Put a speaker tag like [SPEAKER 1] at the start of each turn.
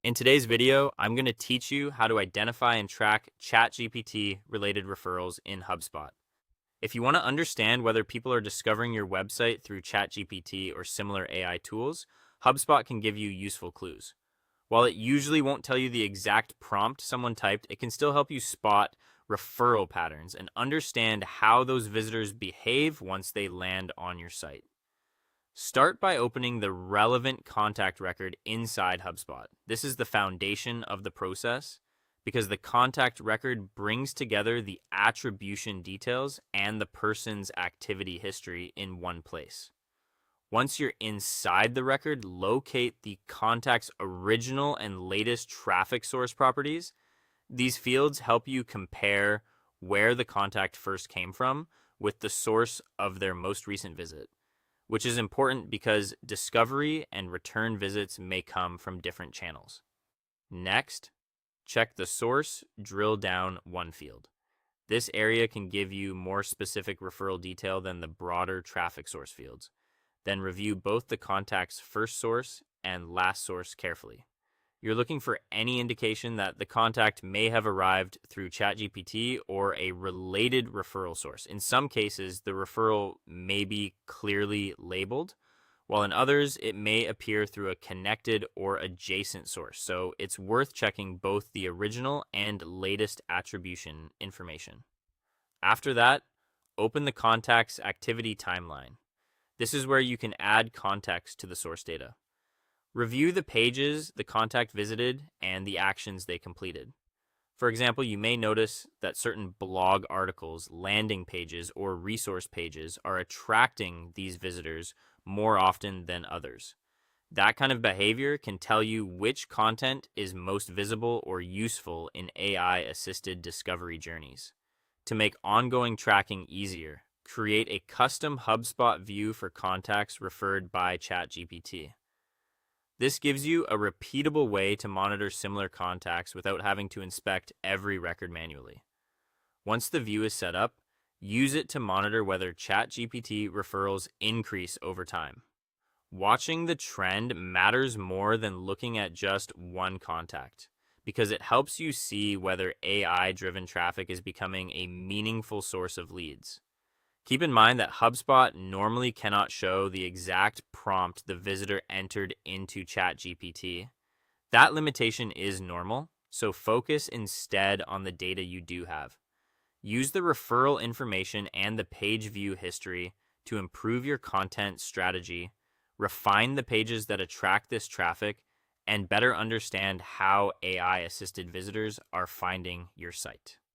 [SPEAKER 1] In today's video, I'm going to teach you how to identify and track ChatGPT related referrals in HubSpot. If you want to understand whether people are discovering your website through ChatGPT or similar AI tools, HubSpot can give you useful clues. While it usually won't tell you the exact prompt someone typed, it can still help you spot referral patterns and understand how those visitors behave once they land on your site. Start by opening the relevant contact record inside HubSpot. This is the foundation of the process because the contact record brings together the attribution details and the person's activity history in one place. Once you're inside the record, locate the contact's original and latest traffic source properties. These fields help you compare where the contact first came from with the source of their most recent visit, which is important because discovery and return visits may come from different channels. Next, check the source drill down one field. This area can give you more specific referral detail than the broader traffic source fields. Then review both the contact's first source and last source carefully. You're looking for any indication that the contact may have arrived through ChatGPT or a related referral source. In some cases, the referral may be clearly labeled, while in others, it may appear through a connected or adjacent source. So it's worth checking both the original and latest attribution information. After that, open the contact's activity timeline. This is where you can add context to the source data. Review the pages the contact visited and the actions they completed. For example, you may notice that certain blog articles, landing pages, or resource pages are attracting these visitors more often than others. That kind of behavior can tell you which content is most visible or useful in AI-assisted discovery journeys. To make ongoing tracking easier, create a custom HubSpot view for contacts referred by ChatGPT. This gives you a repeatable way to monitor similar contacts without having to inspect every record manually. Once the view is set up, use it to monitor whether ChatGPT referrals increase over time. Watching the trend matters more than looking at just one contact because it helps you see whether AI-driven traffic is becoming a meaningful source of leads. Keep in mind that HubSpot normally cannot show the exact prompt the visitor entered into ChatGPT. That limitation is normal, so focus instead on the data you do have. Use the referral information and the page view history to improve your content strategy, refine the pages that attract this traffic, and better understand how AI-assisted visitors are finding your site.